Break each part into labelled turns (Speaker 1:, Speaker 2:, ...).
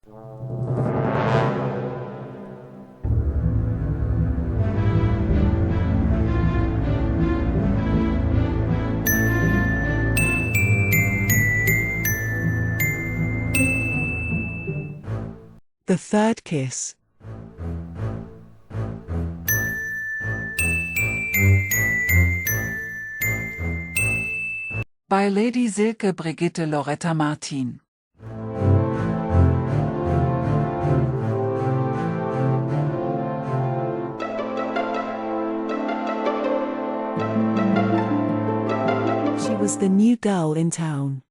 Speaker 1: The Third Kiss.
Speaker 2: By Lady Silke Brigitte Loretta Martin.
Speaker 1: She was the new girl in town.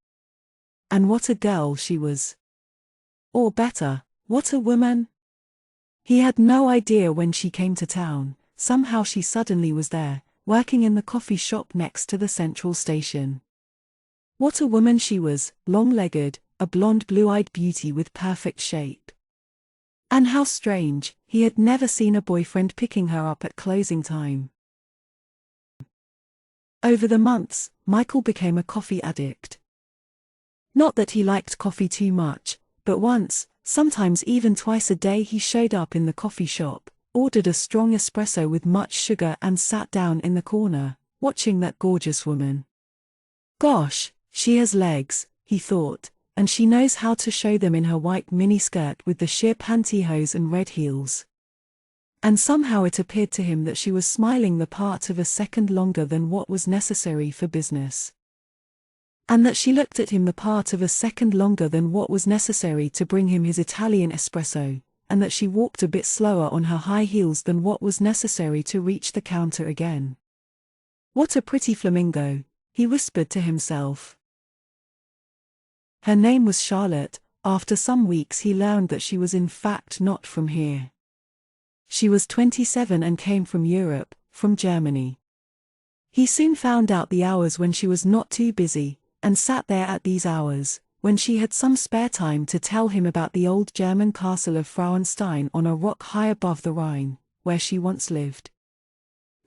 Speaker 1: And what a girl she was. Or better, what a woman. He had no idea when she came to town. Somehow she suddenly was there, working in the coffee shop next to the central station. What a woman she was, long-legged, a blonde blue-eyed beauty with perfect shape. And how strange, he had never seen a boyfriend picking her up at closing time. Over the months, Michael became a coffee addict. Not that he liked coffee too much, but once, sometimes even twice a day he showed up in the coffee shop, ordered a strong espresso with much sugar and sat down in the corner, watching that gorgeous woman. Gosh, she has legs, he thought, and she knows how to show them in her white miniskirt with the sheer pantyhose and red heels. And somehow it appeared to him that she was smiling the part of a second longer than what was necessary for business. And that she looked at him the part of a second longer than what was necessary to bring him his Italian espresso, and that she walked a bit slower on her high heels than what was necessary to reach the counter again. What a pretty flamingo, he whispered to himself. Her name was Charlotte. After some weeks he learned that she was in fact not from here. She was 27 and came from Europe, from Germany. He soon found out the hours when she was not too busy, and sat there at these hours, when she had some spare time, to tell him about the old German castle of Frauenstein on a rock high above the Rhine, where she once lived.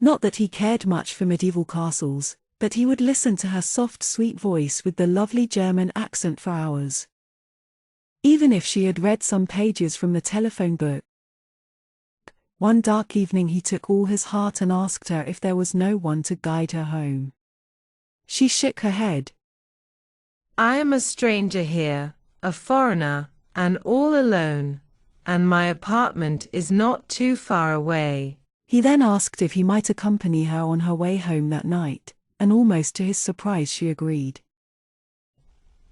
Speaker 1: Not that he cared much for medieval castles, but he would listen to her soft sweet voice with the lovely German accent for hours. Even if she had read some pages from the telephone book. One dark evening he took all his heart and asked her if there was no one to guide her home. She shook her head.
Speaker 3: I am a stranger here, a foreigner, and all alone, and my apartment is not too far away.
Speaker 1: He then asked if he might accompany her on her way home that night, and almost to his surprise she agreed.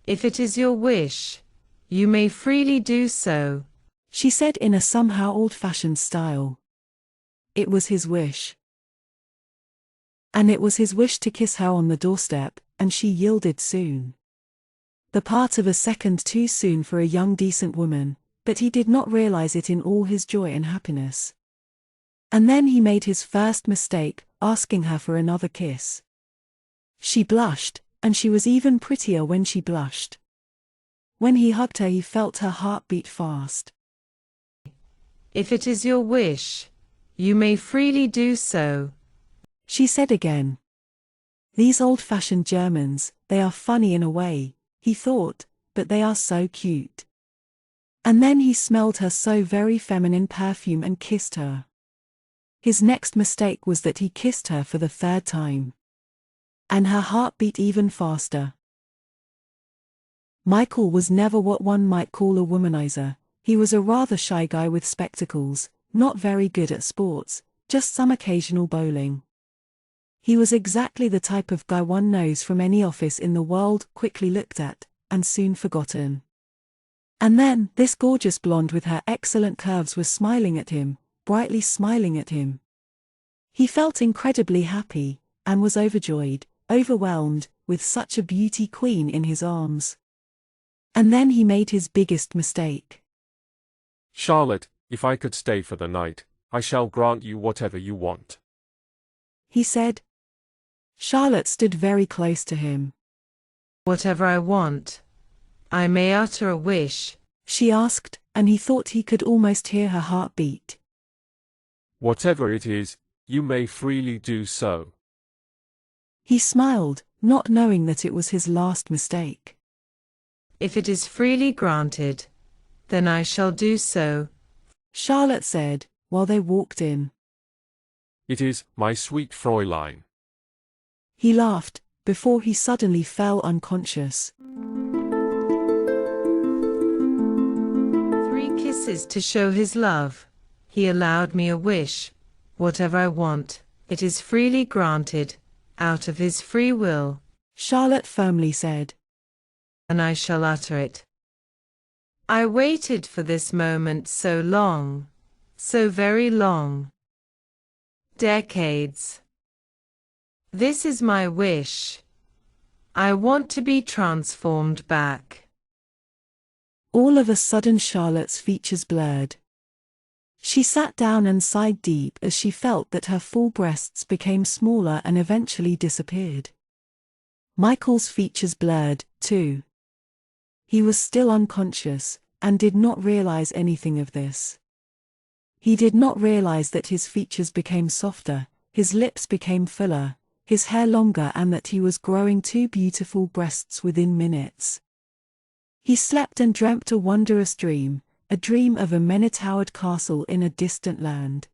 Speaker 3: If it is your wish, you may freely do so,
Speaker 1: she said in a somehow old-fashioned style. It was his wish. And it was his wish to kiss her on the doorstep, and she yielded soon. The part of a second too soon for a young decent woman, but he did not realize it in all his joy and happiness. And then he made his first mistake, asking her for another kiss. She blushed, and she was even prettier when she blushed. When he hugged her he felt her heart beat fast.
Speaker 3: If it is your wish, you may freely do so,
Speaker 1: she said again. These old-fashioned Germans, they are funny in a way, he thought, but they are so cute. And then he smelled her so very feminine perfume and kissed her. His next mistake was that he kissed her for the third time. And her heart beat even faster. Michael was never what one might call a womanizer. He was a rather shy guy with spectacles, not very good at sports, just some occasional bowling. He was exactly the type of guy one knows from any office in the world, quickly looked at, and soon forgotten. And then, this gorgeous blonde with her excellent curves was smiling at him, brightly smiling at him. He felt incredibly happy, and was overjoyed, overwhelmed, with such a beauty queen in his arms. And then he made his biggest mistake.
Speaker 4: Charlotte, if I could stay for the night, I shall grant you whatever you want,
Speaker 1: he said. Charlotte stood very close to him.
Speaker 3: Whatever I want, I may utter a wish,
Speaker 1: she asked, and he thought he could almost hear her heart beat.
Speaker 4: Whatever it is, you may freely do so.
Speaker 1: He smiled, not knowing that it was his last mistake.
Speaker 3: If it is freely granted, Then I shall do so,
Speaker 1: Charlotte said, while they walked in.
Speaker 4: It is, my sweet Fräulein.
Speaker 1: He laughed, before he suddenly fell unconscious.
Speaker 3: 3 kisses to show his love. He allowed me a wish. Whatever I want, it is freely granted, out of his free will,
Speaker 1: Charlotte firmly said.
Speaker 3: and I shall utter it. I waited for this moment so long, so very long. Decades. This is my wish. I want to be transformed back.
Speaker 1: All of a sudden Charlotte's features blurred. She sat down and sighed deep as she felt that her full breasts became smaller and eventually disappeared. Michael's features blurred, too. He was still unconscious, and did not realize anything of this. He did not realize that his features became softer, his lips became fuller, his hair longer, and that he was growing 2 beautiful breasts within minutes. He slept and dreamt a wondrous dream, a dream of a many-towered castle in a distant land.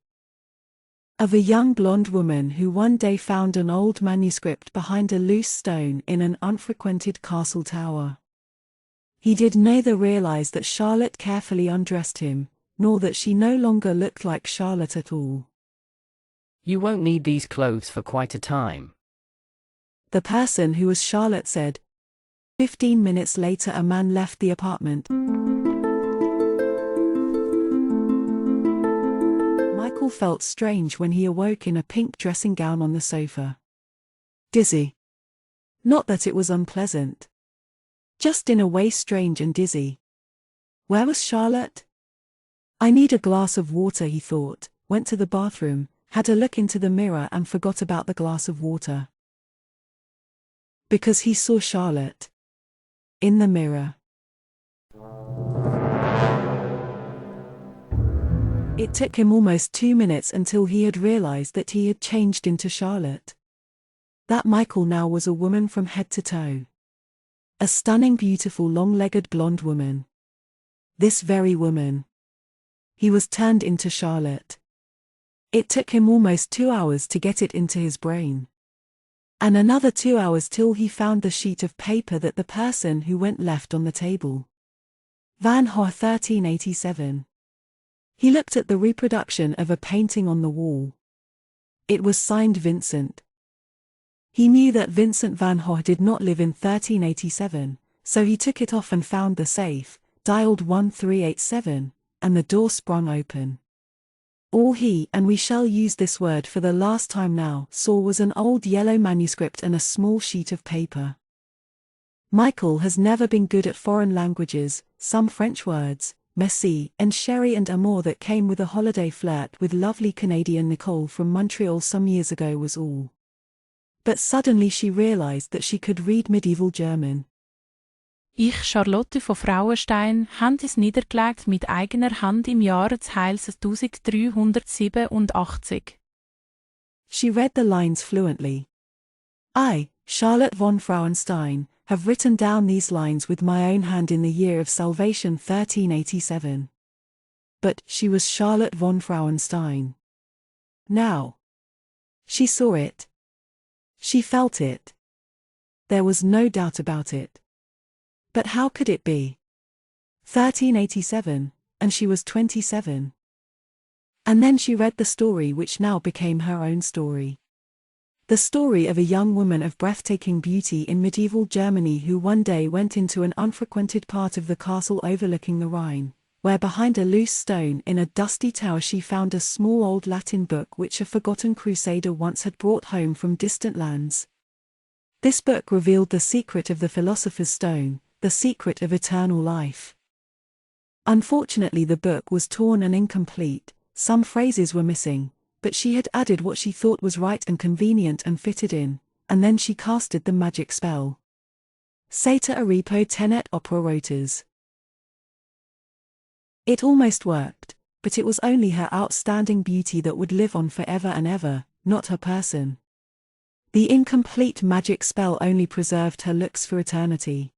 Speaker 1: Of a young blonde woman who one day found an old manuscript behind a loose stone in an unfrequented castle tower. He did neither realize that Charlotte carefully undressed him, nor that she no longer looked like Charlotte at all.
Speaker 5: You won't need these clothes for quite a time.
Speaker 1: The person who was Charlotte said. 15 minutes later a man left the apartment. Michael felt strange when he awoke in a pink dressing gown on the sofa. Dizzy. Not that it was unpleasant. Just in a way strange and dizzy. Where was Charlotte? I need a glass of water, he thought, went to the bathroom, had a look into the mirror and forgot about the glass of water. Because he saw Charlotte. In the mirror. It took him almost 2 minutes until he had realized that he had changed into Charlotte. That Michael now was a woman from head to toe. A stunning, beautiful, long-legged blonde woman. This very woman. He was turned into Charlotte. It took him almost 2 hours to get it into his brain. And another 2 hours till he found the sheet of paper that the person who went left on the table. Van Gogh 1387. He looked at the reproduction of a painting on the wall. It was signed Vincent. He knew that Vincent van Gogh did not live in 1387, so he took it off and found the safe, dialed 1387, and the door sprung open. All he, and we shall use this word for the last time now, saw was an old yellow manuscript and a small sheet of paper. Michael has never been good at foreign languages, some French words, merci and chérie and amour that came with a holiday flirt with lovely Canadian Nicole from Montreal some years ago was all. But suddenly she realized that she could read medieval German.
Speaker 6: Ich, Charlotte von Frauenstein, habe es niedergelegt mit eigener Hand im Jahre des Heils 1387.
Speaker 1: She read the lines fluently. I, Charlotte von Frauenstein, have written down these lines with my own hand in the year of salvation 1387. But she was Charlotte von Frauenstein. Now. She saw it. She felt it. There was no doubt about it. But how could it be? 1387, and she was 27. And then she read the story which now became her own story. The story of a young woman of breathtaking beauty in medieval Germany who one day went into an unfrequented part of the castle overlooking the Rhine, where behind a loose stone in a dusty tower she found a small old Latin book which a forgotten crusader once had brought home from distant lands. This book revealed the secret of the philosopher's stone, the secret of eternal life. Unfortunately, the book was torn and incomplete, some phrases were missing, but she had added what she thought was right and convenient and fitted in, and then she casted the magic spell. Sater Aripo Tenet Opera Rotors. It almost worked, but it was only her outstanding beauty that would live on forever and ever, not her person. The incomplete magic spell only preserved her looks for eternity.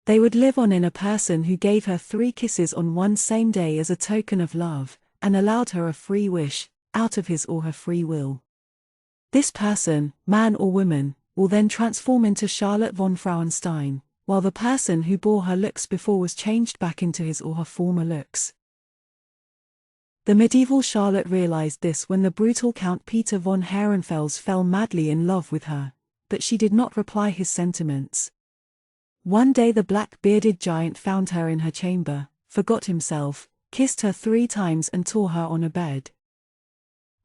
Speaker 1: They would live on in a person who gave her 3 kisses on one same day as a token of love, and allowed her a free wish, out of his or her free will. This person, man or woman, will then transform into Charlotte von Frauenstein, while the person who bore her looks before was changed back into his or her former looks. The medieval Charlotte realized this when the brutal Count Peter von Herrenfels fell madly in love with her, but she did not reply his sentiments. One day the black-bearded giant found her in her chamber, forgot himself, kissed her 3 times and tore her on a bed.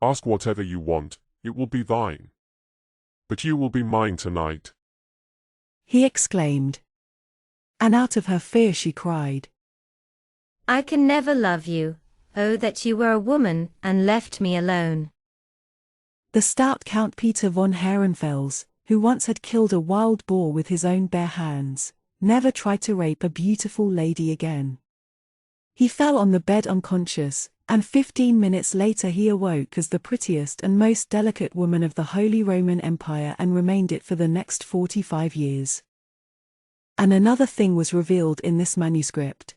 Speaker 7: Ask whatever you want, it will be thine. But you will be mine tonight,
Speaker 1: he exclaimed. And out of her fear she cried,
Speaker 8: I can never love you, oh that you were a woman and left me alone.
Speaker 1: The stout Count Peter von Herrenfels, who once had killed a wild boar with his own bare hands, never tried to rape a beautiful lady again. He fell on the bed unconscious, and 15 minutes later he awoke as the prettiest and most delicate woman of the Holy Roman Empire and remained it for the next 45 years. And another thing was revealed in this manuscript.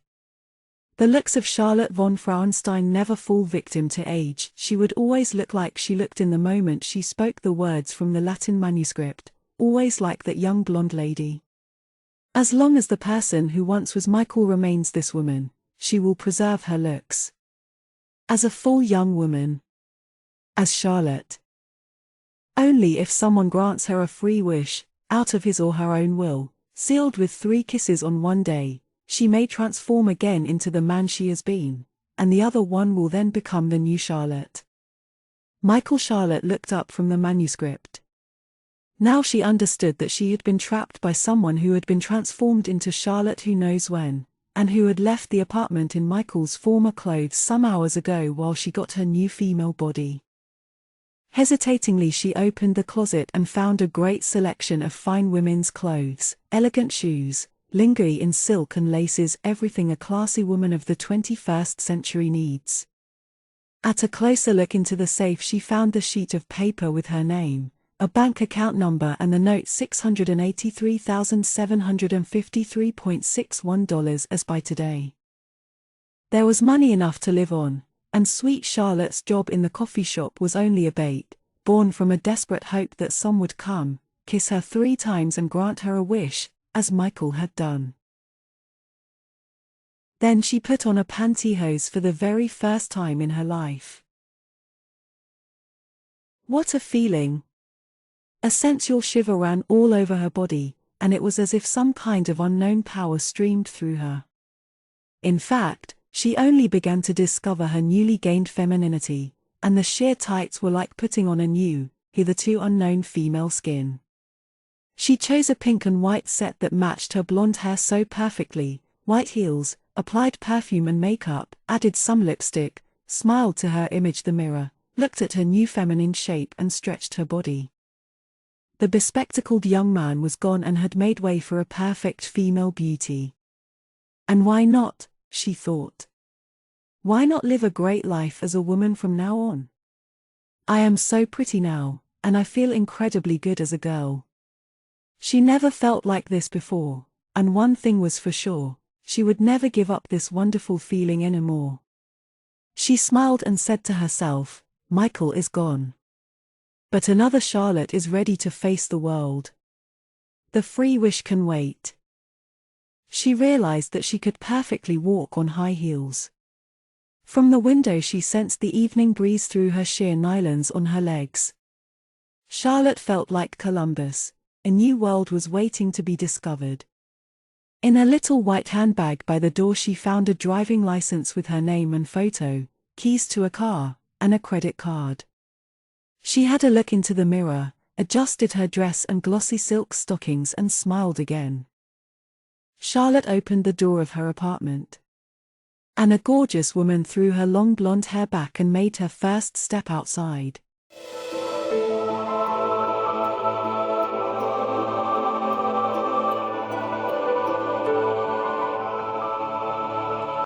Speaker 1: The looks of Charlotte von Frauenstein never fall victim to age. She would always look like she looked in the moment she spoke the words from the Latin manuscript, always like that young blonde lady. As long as the person who once was Michael remains this woman, she will preserve her looks. As a full young woman. As Charlotte. Only if someone grants her a free wish, out of his or her own will, sealed with 3 kisses on one day, she may transform again into the man she has been, and the other one will then become the new Charlotte. Michael Charlotte looked up from the manuscript. Now she understood that she had been trapped by someone who had been transformed into Charlotte who knows when, and who had left the apartment in Michael's former clothes some hours ago while she got her new female body. Hesitatingly she opened the closet and found a great selection of fine women's clothes, elegant shoes, lingerie in silk and laces, everything a classy woman of the 21st century needs. At a closer look into the safe she found the sheet of paper with her name, a bank account number and the note $683,753.61 as by today. There was money enough to live on, and sweet Charlotte's job in the coffee shop was only a bait, born from a desperate hope that some would come, kiss her 3 times and grant her a wish, as Michael had done. Then she put on a pantyhose for the very first time in her life. What a feeling! A sensual shiver ran all over her body, and it was as if some kind of unknown power streamed through her. In fact, she only began to discover her newly gained femininity, and the sheer tights were like putting on a new, hitherto unknown female skin. She chose a pink and white set that matched her blonde hair so perfectly, white heels, applied perfume and makeup, added some lipstick, smiled to her image the mirror, looked at her new feminine shape and stretched her body. The bespectacled young man was gone and had made way for a perfect female beauty. And why not, she thought. Why not live a great life as a woman from now on? I am so pretty now, and I feel incredibly good as a girl. She never felt like this before, and one thing was for sure, she would never give up this wonderful feeling anymore. She smiled and said to herself, Michael is gone. But another Charlotte is ready to face the world. The free wish can wait. She realized that she could perfectly walk on high heels. From the window she sensed the evening breeze through her sheer nylons on her legs. Charlotte felt like Columbus, a new world was waiting to be discovered. In a little white handbag by the door she found a driving license with her name and photo, keys to a car, and a credit card. She had a look into the mirror, adjusted her dress and glossy silk stockings and smiled again. Charlotte opened the door of her apartment. And a gorgeous woman threw her long blonde hair back and made her first step outside.